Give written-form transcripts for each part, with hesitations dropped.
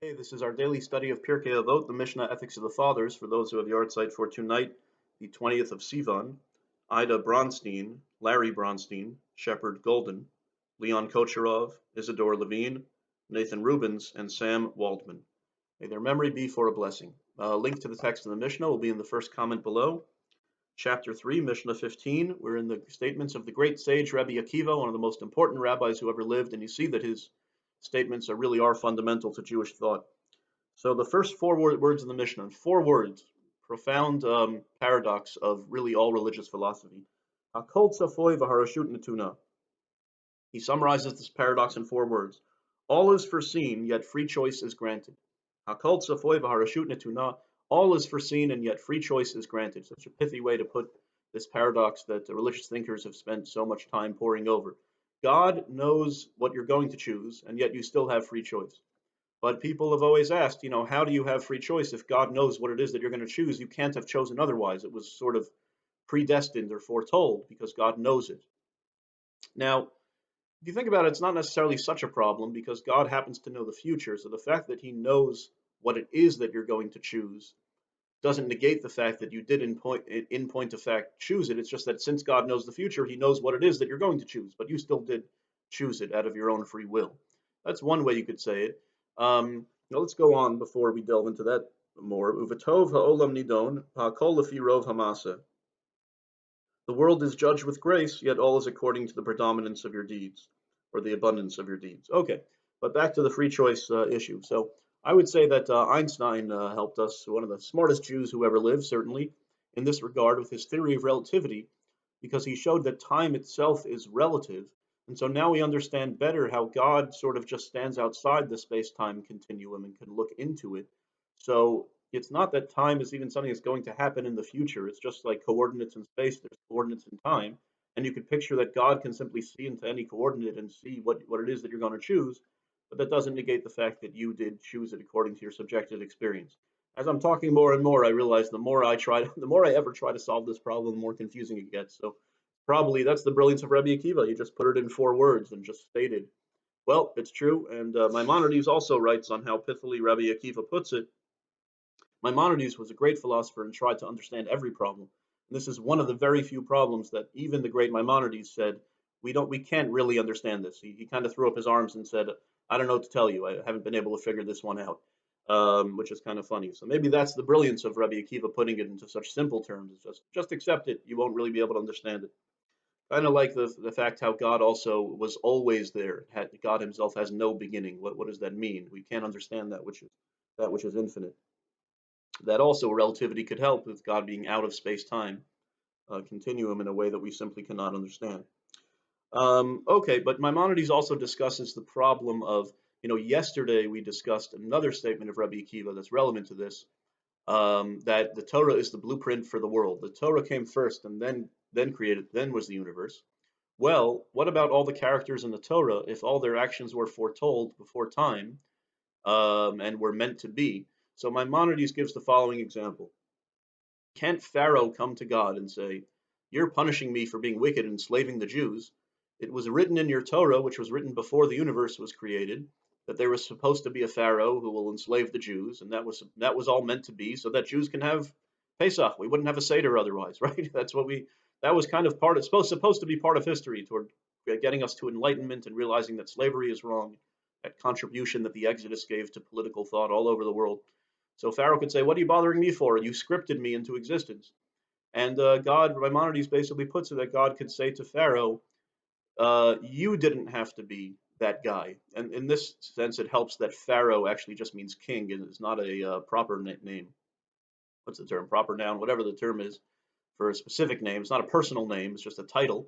Hey, this is our daily study of Pirkei Avot, the Mishnah Ethics of the Fathers, for those who have yard site for tonight, the 20th of Sivan. Ida Bronstein, Larry Bronstein, Shepard Golden, Leon Kocharov, Isidore Levine, Nathan Rubens, and Sam Waldman. May their memory be for a blessing. A link to the text of the Mishnah will be in the first comment below. Chapter 3, Mishnah 15. We're in the statements of the great sage Rabbi Akiva, one of the most important rabbis who ever lived, and you see that his statements really are fundamental to Jewish thought. So the first four words in the Mishnah, four words, profound paradox of really all religious philosophy. Hakol tzafoy v'harashut netuna. He summarizes this paradox in four words. All is foreseen, yet free choice is granted. Hakol tzafoy v'harashut netuna. All is foreseen, and yet free choice is granted. Such a pithy way to put this paradox that the religious thinkers have spent so much time poring over. God knows what you're going to choose, and yet you still have free choice. But people have always asked, how do you have free choice if God knows what it is that you're going to choose? You can't have chosen otherwise. It was sort of predestined or foretold because God knows it. Now, if you think about it, it's not necessarily such a problem because God happens to know the future. So the fact that he knows what it is that you're going to choose doesn't negate the fact that you did in point of fact choose it. It's just that since God knows the future, he knows what it is that you're going to choose, but you still did choose it out of your own free will. That's one way you could say it. Now let's go on before we delve into that more. Uvatov ha'olam nidon ha'kol lefi rov hamasa. The world is judged with grace, yet all is according to the predominance of your deeds, or the abundance of your deeds. Okay, but back to the free choice issue. So I would say that Einstein helped us, one of the smartest Jews who ever lived, certainly, in this regard with his theory of relativity, because he showed that time itself is relative. And so now we understand better how God sort of just stands outside the space-time continuum and can look into it. So it's not that time is even something that's going to happen in the future. It's just like coordinates in space, there's coordinates in time. And you could picture that God can simply see into any coordinate and see what it is that you're going to choose. But that doesn't negate the fact that you did choose it according to your subjective experience. As I'm talking more and more, I realize the more I ever try to solve this problem, the more confusing it gets. So probably that's the brilliance of Rabbi Akiva. He just put it in four words and just stated, well, it's true. And Maimonides also writes on how pithily Rabbi Akiva puts it. Maimonides was a great philosopher and tried to understand every problem. And this is one of the very few problems that even the great Maimonides said, we can't really understand this. He kind of threw up his arms and said, I don't know what to tell you. I haven't been able to figure this one out, which is kind of funny. So maybe that's the brilliance of Rabbi Akiva putting it into such simple terms. It's just accept it. You won't really be able to understand it. Kind of like the fact how God also was always there. God himself has no beginning. What does that mean? We can't understand that which is infinite. That also relativity could help with God being out of space-time continuum in a way that we simply cannot understand. Okay, but Maimonides also discusses the problem of, yesterday we discussed another statement of Rabbi Akiva that's relevant to this, that the Torah is the blueprint for the world. The Torah came first and then was the universe. Well, what about all the characters in the Torah if all their actions were foretold before time and were meant to be? So Maimonides gives the following example. Can't Pharaoh come to God and say, you're punishing me for being wicked and enslaving the Jews? It was written in your Torah, which was written before the universe was created, that there was supposed to be a Pharaoh who will enslave the Jews, and that was all meant to be so that Jews can have Pesach. We wouldn't have a Seder otherwise, right? That was kind of supposed to be part of history toward getting us to enlightenment and realizing that slavery is wrong, that contribution that the Exodus gave to political thought all over the world. So Pharaoh could say, what are you bothering me for? You scripted me into existence. And Maimonides basically puts it that God could say to Pharaoh, you didn't have to be that guy. And in this sense, it helps that Pharaoh actually just means king and is not a proper name. What's the term? Proper noun, whatever the term is for a specific name. It's not a personal name, it's just a title.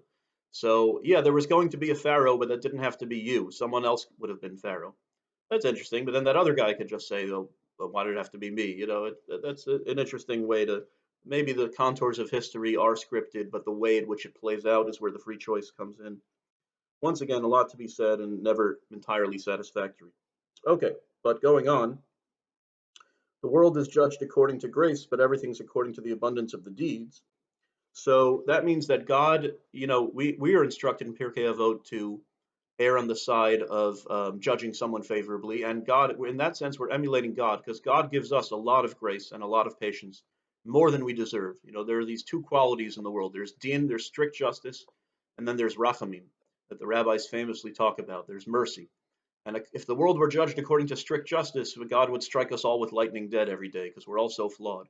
So, yeah, there was going to be a Pharaoh, but that didn't have to be you. Someone else would have been Pharaoh. That's interesting. But then that other guy could just say, oh, but why did it have to be me? That's an interesting way to, maybe the contours of history are scripted, but the way in which it plays out is where the free choice comes in. Once again, a lot to be said and never entirely satisfactory. Okay, but going on, the world is judged according to grace, but everything's according to the abundance of the deeds. So that means that God, we are instructed in Pirkei Avot to err on the side of judging someone favorably. And God, in that sense, we're emulating God because God gives us a lot of grace and a lot of patience, more than we deserve. There are these two qualities in the world. There's din, there's strict justice, and then there's rachamim that the rabbis famously talk about. There's mercy. And if the world were judged according to strict justice, God would strike us all with lightning dead every day because we're all so flawed.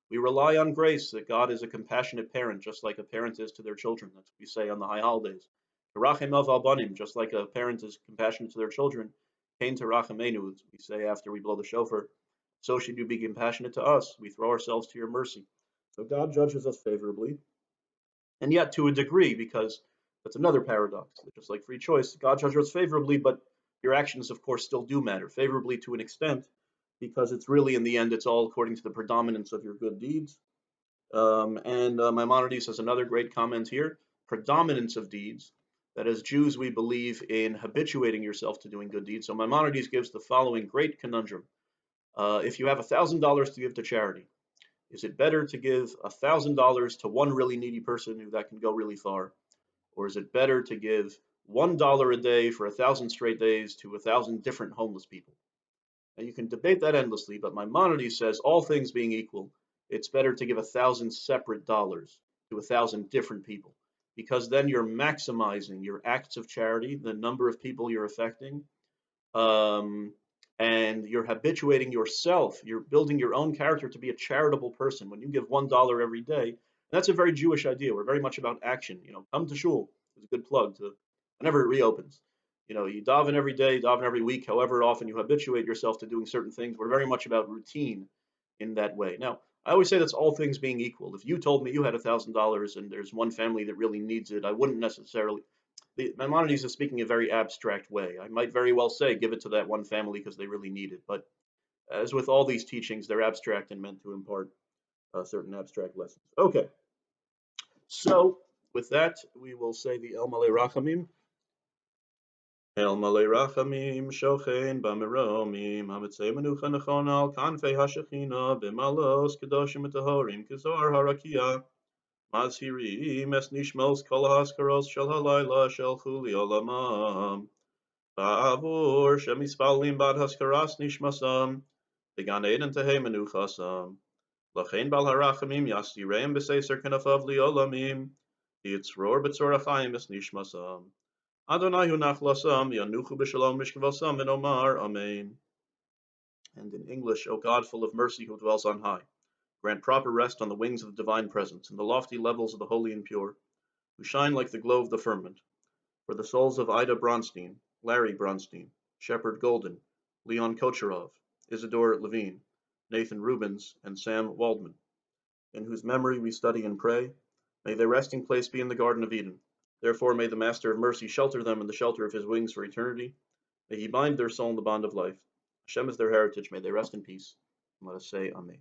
We rely on grace, that God is a compassionate parent, just like a parent is to their children. That's what we say on the high holidays. Terachem av albanim, just like a parent is compassionate to their children. Kain terachemenu, we say after we blow the shofar. So should you be compassionate to us. We throw ourselves to your mercy. So God judges us favorably, and yet to a degree, because that's another paradox. Just like free choice, God judges us favorably, but your actions, of course, still do matter. Favorably to an extent, because it's really, in the end, it's all according to the predominance of your good deeds. And Maimonides has another great comment here: predominance of deeds. That as Jews, we believe in habituating yourself to doing good deeds. So Maimonides gives the following great conundrum: if you have $1,000 to give to charity, is it better to give $1,000 to one really needy person who that can go really far, or is it better to give $1 a day for 1,000 straight days to 1,000 different homeless people? And you can debate that endlessly, but Maimonides says, all things being equal, it's better to give 1,000 separate dollars to 1,000 different people, because then you're maximizing your acts of charity, the number of people you're affecting, um, and you're habituating yourself. You're building your own character to be a charitable person. When you give $1 every day, that's a very Jewish idea. We're very much about action. Come to shul. It's a good plug to whenever it reopens. You daven every day, daven every week, however often you habituate yourself to doing certain things. We're very much about routine in that way. Now, I always say that's all things being equal. If you told me you had $1,000 and there's one family that really needs it, I wouldn't necessarily. Maimonides is speaking in a very abstract way. I might very well say, give it to that one family because they really need it. But as with all these teachings, they're abstract and meant to impart certain abstract lessons. Okay, so with that, we will say the El Malei Rachamim. El Malei Rachamim Shochein Bameromim Hamitzei Menucha Nechon Al Kanfei Hashechina B'Malos Kedoshim Etahorim Kizor Harakia Mazhirim Es Nishmos Kol HaSkaros Shel Halayla Shel Chuli Olamam Ba'avur Shemispalim Bad Haskaras Nishmasam Began Eden Tehei Menuchasam Lachein Bal Harachamim Yasdireim B'Seiser Kenafav Liolamim Yitzror B'Tzor Achayim Es Nishmasam Adonai Hu Nachlasam Yanuchu B'Shalom Mishkavasam V'Nomar Amen. And in English, O God, full of mercy, who dwells on high, grant proper rest on the wings of the divine presence, in the lofty levels of the holy and pure, who shine like the glow of the firmament, for the souls of Ida Bronstein, Larry Bronstein, Shepard Golden, Leon Kocherov, Isidore Levine, Nathan Rubens, and Sam Waldman, in whose memory we study and pray. May their resting place be in the Garden of Eden. Therefore may the Master of Mercy shelter them in the shelter of his wings for eternity. May he bind their soul in the bond of life. Hashem is their heritage. May they rest in peace. And let us say Amen.